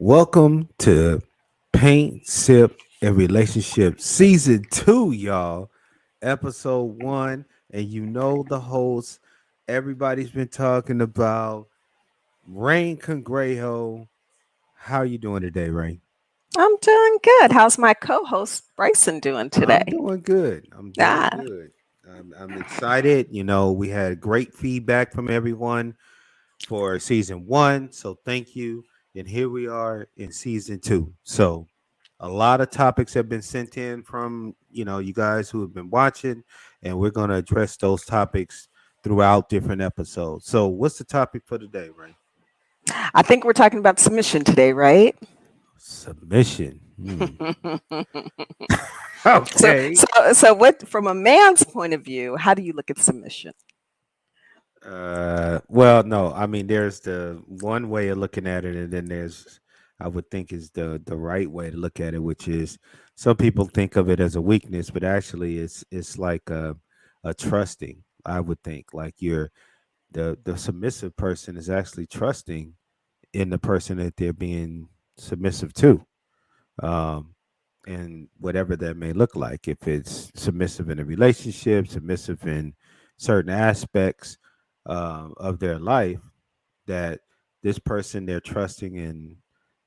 Welcome to Paint, Sip, and Relationship Season 2, y'all. Episode 1. And you know the host. Everybody's been talking about Rain Congrejo. How you doing today, Rain? I'm doing good. How's my co-host Bryson doing I'm today? doing good. I'm doing Ah, good. I'm excited. We had great feedback from everyone for season 1. So thank you. And here we are in season 2. So a lot of topics have been sent in from, you guys who have been watching, and we're going to address those topics throughout different episodes. So what's the topic for today, Ray? I think we're talking about submission today, right? Submission. So, Okay. so, so, what from a man's point of view? How do you look at submission? Well, no, I mean, there's the one way of looking at it, and then there's, I would think, is the right way to look at it, which is some people think of it as a weakness, but actually, it's like a trusting. I would think like the submissive person is actually trusting in the person that they're being submissive to, um, and whatever that may look like. If it's submissive in a relationship, submissive in certain aspects of their life, that this person they're trusting in,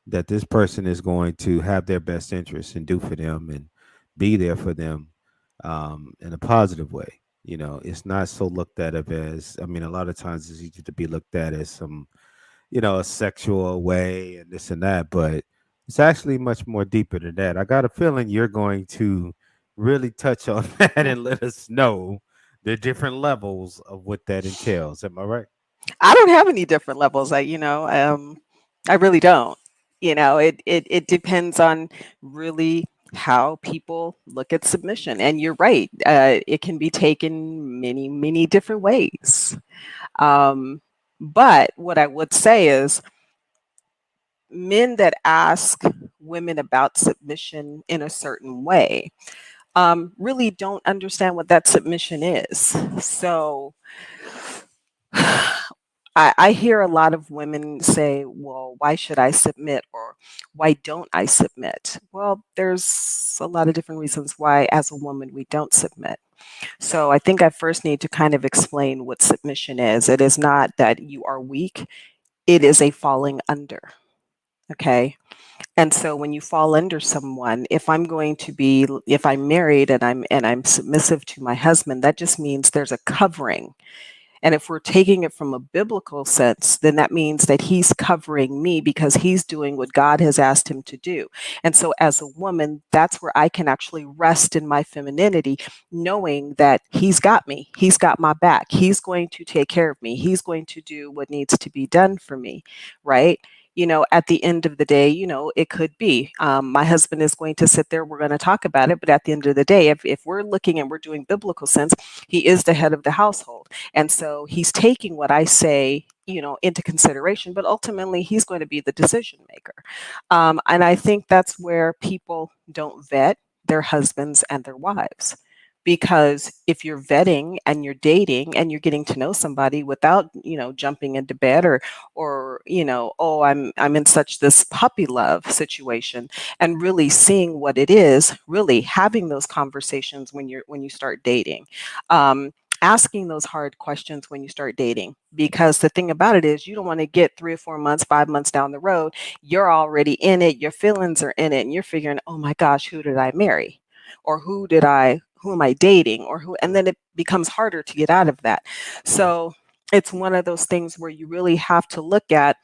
that this person is going to have their best interests and do for them and be there for them in a positive way. It's not so looked at of as, I mean, a lot of times it's easy to be looked at as some, a sexual way and this and that, but it's actually much more deeper than that. I got a feeling you're going to really touch on that and let us know the different levels of what that entails. Am I right? I don't have any different levels. I really don't. It depends on really how people look at submission. And you're right. It can be taken many different ways. Um, but what I would say is men that ask women about submission in a certain way really don't understand what that submission is. So I hear a lot of women say, well, why should I submit or why don't I submit? Well, there's a lot of different reasons why, as a woman, we don't submit. So I think I first need to kind of explain what submission is. It is not that you are weak, it is a falling under. Okay. And so when you fall under someone, if I'm married and I'm submissive to my husband, that just means there's a covering. And if we're taking it from a biblical sense, then that means that he's covering me because he's doing what God has asked him to do. And so as a woman, that's where I can actually rest in my femininity, knowing that he's got me, he's got my back, he's going to take care of me, he's going to do what needs to be done for me, right? At the end of the day, it could be my husband is going to sit there. We're going to talk about it. But at the end of the day, if we're looking and we're doing biblical sense, he is the head of the household. And so he's taking what I say, into consideration, but ultimately he's going to be the decision maker. And I think that's where people don't vet their husbands and their wives. Because if you're vetting and you're dating and you're getting to know somebody without, jumping into bed or, oh, I'm in such this puppy love situation and really seeing what it is, really having those conversations when you start dating. Asking those hard questions when you start dating, because the thing about it is you don't want to get 3 or 4 months, 5 months down the road, you're already in it, your feelings are in it, and you're figuring, oh my gosh, who did I marry, or who am I dating, or who, and then it becomes harder to get out of that. Right. So it's one of those things where you really have to look at,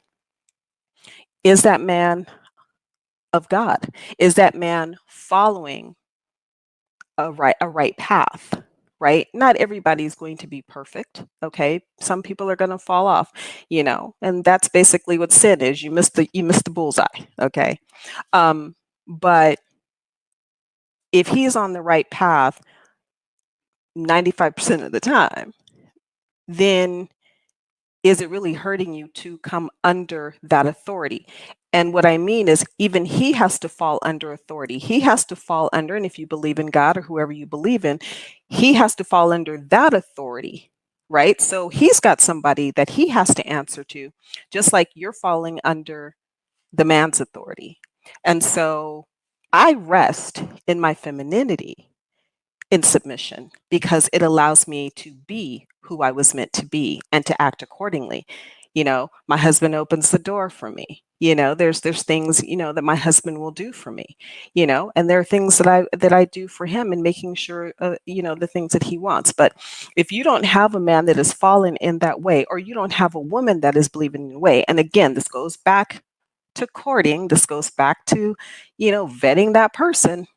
is that man of God, is that man following a right path, right? Not everybody's going to be perfect, okay? Some people are going to fall off, and that's basically what sin is. You missed the bullseye, okay? But if he's on the right path 95% of the time, then is it really hurting you to come under that authority? And what I mean is, even he has to fall under authority. He has to fall under, and if you believe in God or whoever you believe in, he has to fall under that authority, right? So he's got somebody that he has to answer to, just like you're falling under the man's authority. And so I rest in my femininity in submission because it allows me to be who I was meant to be and to act accordingly. My husband opens the door for me. There's things, that my husband will do for me, and there are things that I do for him and making sure the things that he wants. But if you don't have a man that is fallen in that way, or you don't have a woman that is believing in the way, and again, this goes back to courting, this goes back to, vetting that person,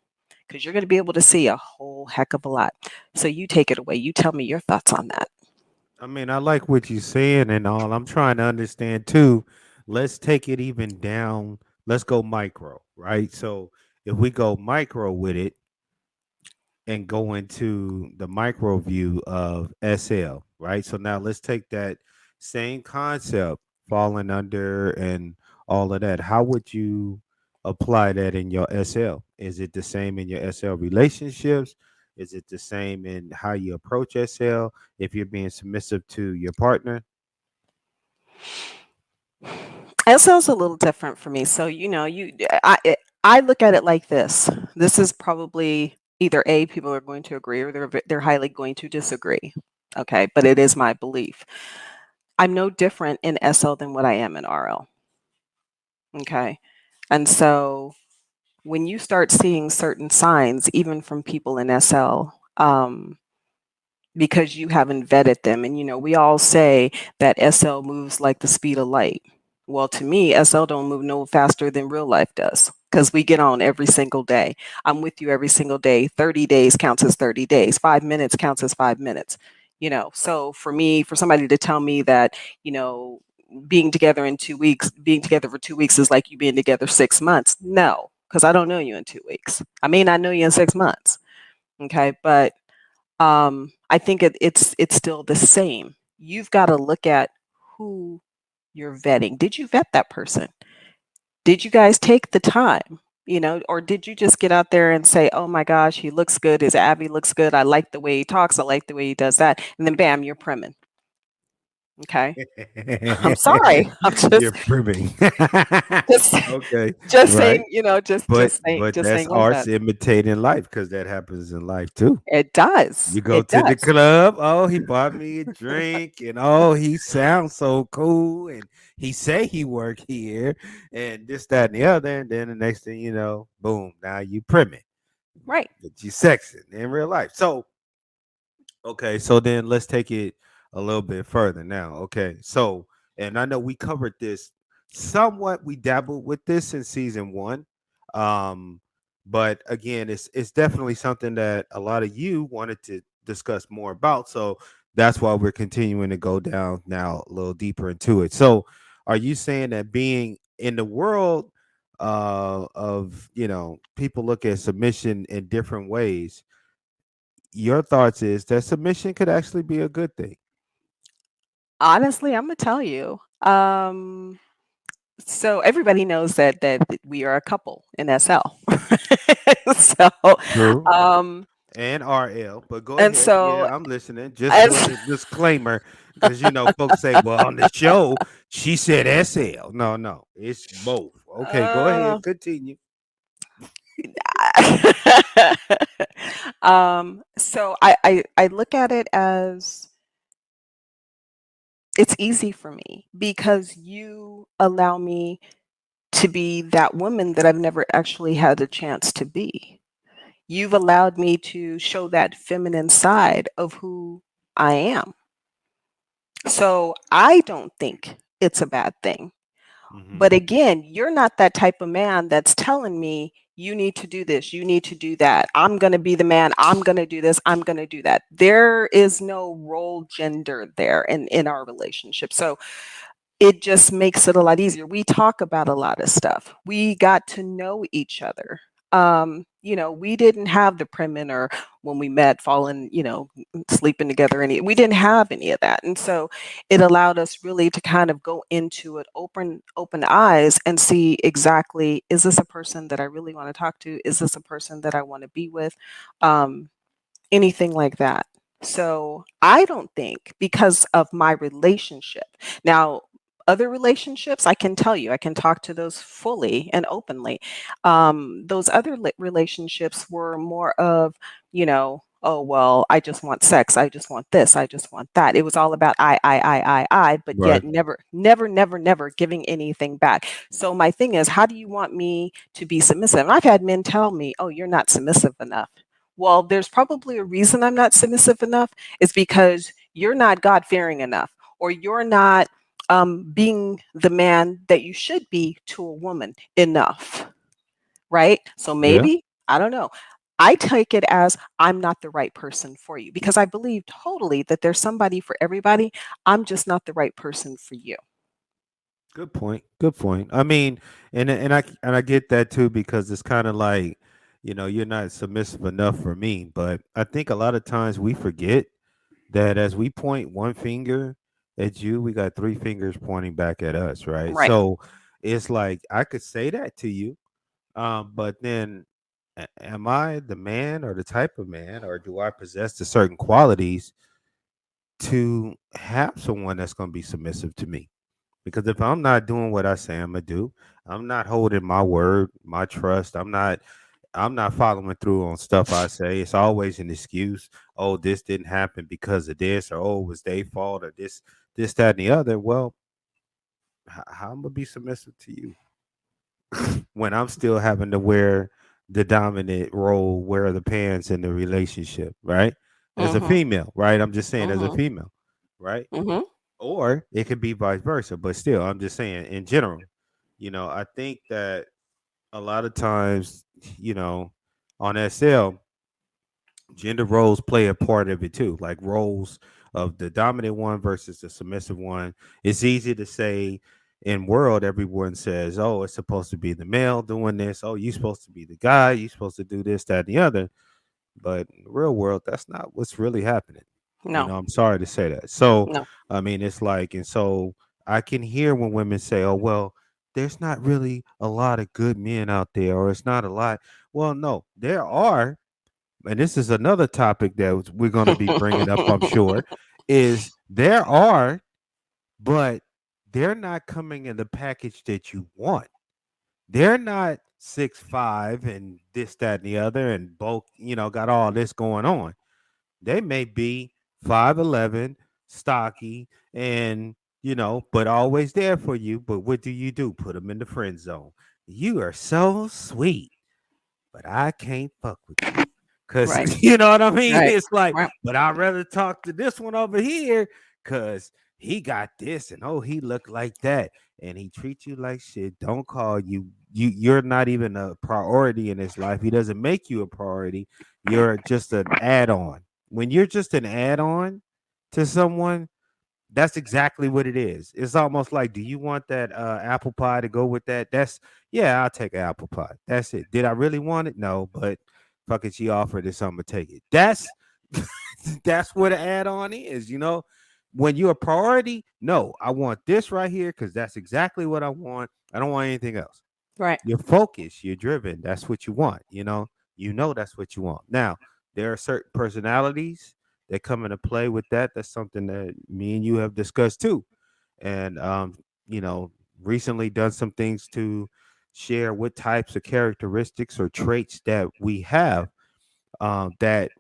because you're going to be able to see a whole heck of a lot. So you take it away. You tell me your thoughts on that. I mean, I like what you're saying and all. I'm trying to understand too. Let's take it even down. Let's go micro, right? So if we go micro with it, and go into the micro view of SL, right? So now let's take that same concept falling under and all of that. How would you apply that in your SL? Is it the same in your SL relationships? Is it the same in how you approach SL if you're being submissive to your partner? SL's a little different for me. So I look at it like this. This is probably either A, people are going to agree, or they're highly going to disagree. Okay, but it is my belief. I'm no different in SL than what I am in RL. Okay, and so when you start seeing certain signs, even from people in SL, because you haven't vetted them. And we all say that SL moves like the speed of light. Well, to me, SL don't move no faster than real life does, because we get on every single day. I'm with you every single day. 30 days counts as 30 days. 5 minutes counts as 5 minutes. So for me, for somebody to tell me that, being together in 2 weeks, being together for 2 weeks is like you being together 6 months. No, because I don't know you in 2 weeks. I may not know you in 6 months. Okay. But I think it's still the same. You've got to look at who you're vetting. Did you vet that person? Did you guys take the time? Or did you just get out there and say, "Oh my gosh, he looks good. His Abby looks good. I like the way he talks. I like the way he does that," and then bam, you're primming. Okay, I'm sorry. I'm You're primming. just Okay, just right. saying. Just But just saying just that's saying like arts that. imitating life because that happens in life too. It does. You go It to the does. club. Oh, he bought me a drink, and oh, he sounds so cool, and he say he work here, and this, that, and the other. And then the next thing you know, boom! Now you primming, Right. but you sexing in real life. So okay, so then let's take it a little bit further now. Okay, so and I know we covered this somewhat. We dabbled with this in season one, um, but again, it's definitely something that a lot of you wanted to discuss more about. So that's why we're continuing to go down now a little deeper into it. So, are you saying that being in the world of people look at submission in different ways, your thoughts is that submission could actually be a good thing? Honestly, I'm gonna tell you. So everybody knows that we are a couple in SL. So, True. um, And RL, but go and ahead. so Yeah, I'm listening. Just as for the disclaimer, because folks say, "Well, on the show, she said SL." No, no, it's both. Okay, go uh, ahead. Continue. so I look at it as it's easy for me because you allow me to be that woman that I've never actually had a chance to be. You've allowed me to show that feminine side of who I am. So I don't think it's a bad thing. Hmm. But again, you're not that type of man that's telling me you need to do this, you need to do that. I'm going to be the man, I'm going to do this, I'm going to do that. There is no role gender there in our relationship. So it just makes it a lot easier. We talk about a lot of stuff. We got to know each other. We didn't have the premin or when we met, falling, sleeping together. We didn't have any of that, and so it allowed us really to kind of go into it open eyes and see exactly, is this a person that I really want to talk to? Is this a person that I want to be with? Um, Anything like that. So I don't think because of my relationship now. other relationships, I can tell you, I can talk to those fully and openly. Those other relationships were more of, oh, well, I just want sex. I just want this. I just want that. It was all about I, but Right. yet never, never, never, never giving anything back. So my thing is, how do you want me to be submissive? And I've had men tell me, oh, you're not submissive enough. Well, there's probably a reason I'm not submissive enough. It's because you're not God fearing enough, or you're not being the man that you should be to a woman enough, right? So Yeah. maybe, I don't know. I take it as I'm not the right person for you because I believe totally that there's somebody for everybody. I'm just not the right person for you. Good point. Good point. I mean, and I get that too because it's kind of like, you're not submissive enough for me. But I think a lot of times we forget that as we point one finger at you, we got three fingers pointing back at us, right? Right. So it's like I could say that to you, but then am I the man or the type of man, or do I possess the certain qualities to have someone that's going to be submissive to me? Because if I'm not doing what I say I'm gonna do, I'm not holding my word, my trust. I'm not following through on stuff I say. It's always an excuse. Oh, this didn't happen because of this, or oh, it was their fault, or this, that, and the other. Well, how am I gonna be submissive to you when I'm still having to wear the dominant role, wear the pants in the relationship, right? As a Mhm. female, right? I'm just saying as a Mhm. female, right? Mhm. Or it could be vice versa, but still, I'm just saying in general. I think that a lot of times, you know, on SL, gender roles play a part of it too, like roles of the dominant one versus the submissive one. It's easy to say in world, everyone says, oh, it's supposed to be the male doing this. Oh, you're supposed to be the guy. You're supposed to do this, that, and the other. But in the real world, that's not what's really happening. No. I'm sorry to say that. So, No. I mean, it's like, and so I can hear when women say, oh, well, there's not really a lot of good men out there, or it's not a lot. Well, no, there are. And this is another topic that we're going to be bringing up, I'm sure, is there are, but they're not coming in the package that you want. They're not 6'5" and this, that, and the other, and both, got all this going on. They may be 5'11", stocky, and but always there for you. But what do? Put them in the friend zone. You are so sweet, but I can't fuck with you. Cause Right. you know what I mean? Right. It's like, Right. but I'd rather talk to this one over here because he got this and oh, he looked like that. And he treats you like shit. Don't call you're not even a priority in his life. He doesn't make you a priority. You're just an add-on. When you're just an add-on to someone, that's exactly what it is. It's almost like, do you want that apple pie to go with that? Yeah, I'll take an apple pie. That's it. Did I really want it? No, but fucking she offered it, so I'm gonna take it. That's what an add-on is. When you're a priority, no, I want this right here because that's exactly what I want. I don't want anything else. Right. You're focused, you're driven. That's what you want. That's what you want. Now, there are certain personalities that come into play with that. That's something that me and you have discussed too. And you know, recently done some things to share what types of characteristics or traits that we have that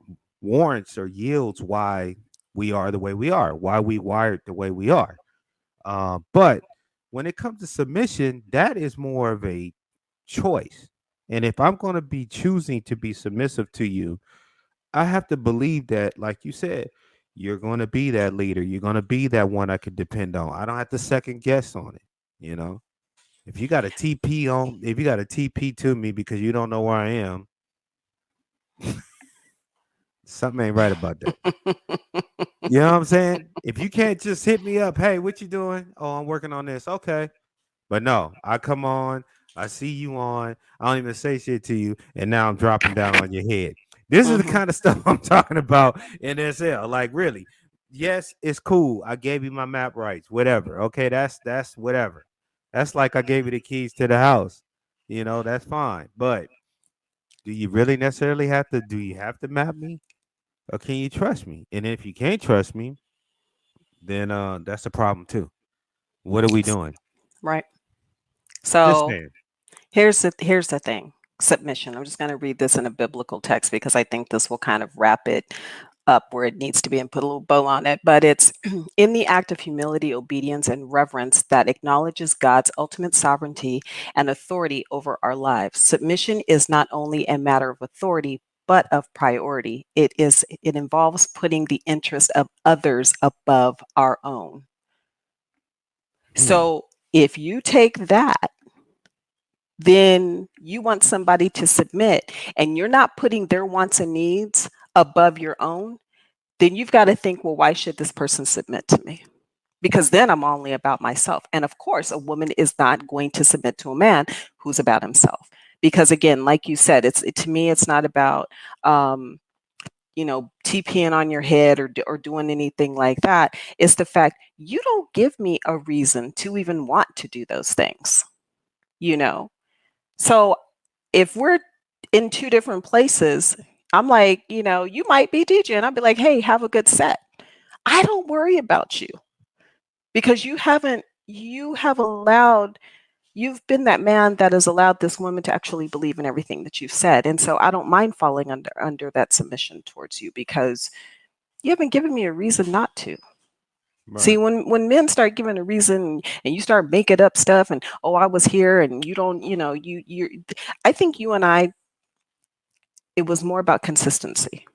warrants or yields why we are the way we are, why we wired the way we are. But when it comes to submission, that is more of a choice. And if I'm going to be choosing to be submissive to you, I have to believe that, like you said, you're going to be that leader. You're going to be that one I can depend on. I don't have to second guess on it. You know, if you got a TP to me because you don't know where I am, something ain't right about that. You know what I'm saying? If you can't just hit me up, hey, what you doing? Oh, I'm working on this. Okay. But no, I come on, I see you on, I don't even say shit to you, and now I'm dropping down on your head. This is the Mhm. kind of stuff I'm talking about in SL. Like, really, yes, it's cool. I gave you my map rights, whatever. Okay, that's whatever. That's like I gave you the keys to the house. That's fine. But do you really necessarily do you have to map me? Or can you trust me? And if you can't trust me, then that's a problem too. What are we doing? Right. Just So saying. here's the thing. Submission. I'm just going to read this in a biblical text because I think this will kind of wrap it up where it needs to be and put a little bow on it. But it's in the act of humility, obedience, and reverence that acknowledges God's ultimate sovereignty and authority over our lives. Submission is not only a matter of authority, but of priority. It involves putting the interest of others above our own. Hmm. So if you take that, then you want somebody to submit and you're not putting their wants and needs above your own, then you've got to think, well, why should this person submit to me? Because then I'm only about myself. And of course, a woman is not going to submit to a man who's about himself. Because again, like you said, to me, it's not about TPing on your head or doing anything like that. It's the fact you don't give me a reason to even want to do those things. You know, so if we're in two different places, I'm like, you might be DJ, and I'll be like, hey, have a good set. I don't worry about you because you've been that man that has allowed this woman to actually believe in everything that you've said. And so I don't mind falling under that submission towards you because you haven't given me a reason not to. See, Right. when men start giving a reason and you start making up stuff and oh, I was here and you don't, you I think you and I, it was more about consistency.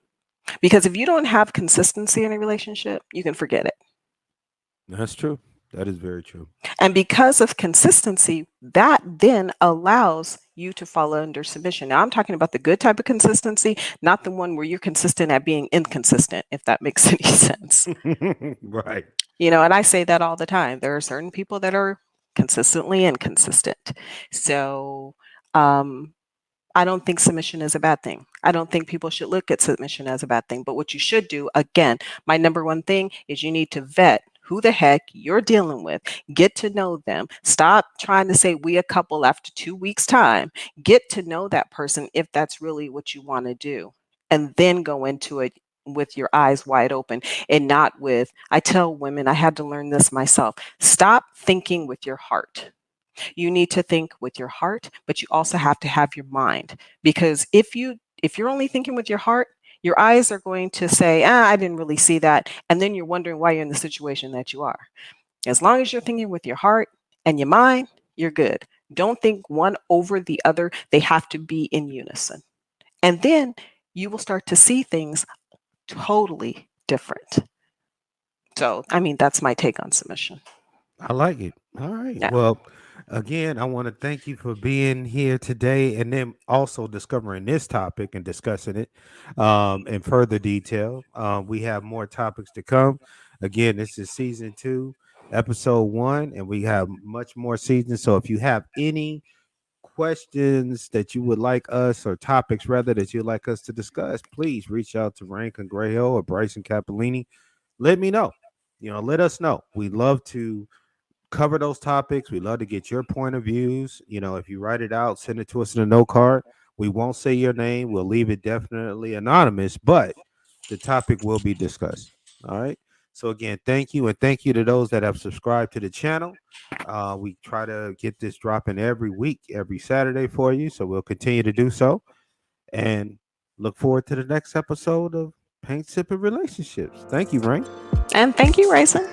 Because if you don't have consistency in a relationship, you can forget it. That's true. That is very true. And because of consistency, that then allows you to fall under submission. Now, I'm talking about the good type of consistency, not the one where you're consistent at being inconsistent, if that makes any sense. Right. And I say that all the time. There are certain people that are consistently inconsistent. So, um, I don't think submission is a bad thing. I don't think people should look at submission as a bad thing. But what you should do, again, my number one thing is you need to vet who the heck you're dealing with. Get to know them. Stop trying to say we a couple after 2 weeks' time. Get to know that person if that's really what you want to do. And then go into it with your eyes wide open and not with, I tell women, I had to learn this myself. Stop thinking with your heart. You need to think with your heart, but you also have to have your mind, because if you're only thinking with your heart, your eyes are going to say, I didn't really see that, and then you're wondering why you're in the situation that you are. As long as you're thinking with your heart and your mind, you're good. Don't think one over the other. They have to be in unison, and then you will start to see things totally different. So I mean, that's my take on submission. I like it. All right. Yeah. Well, again, I want to thank you for being here today and then also discovering this topic and discussing it in further detail. We have more topics to come. Again, this is season 2, episode 1, and we have much more seasons. So if you have any questions that you would like us, or topics rather that you'd like us to discuss, please reach out to Rank and Grayhill or Bryson Capellini. Let me know. Let us know. We love to cover those topics. We love to get your point of views. If you write it out, send it to us in a note card. We won't say your name. We'll leave it definitely anonymous, but the topic will be discussed. All right. So again, thank you, and thank you to those that have subscribed to the channel. We try to get this dropping every week, every Saturday for you. So we'll continue to do so, and look forward to the next episode of Paint Sipping Relationships. Thank you, Rain. And thank you, Raisin.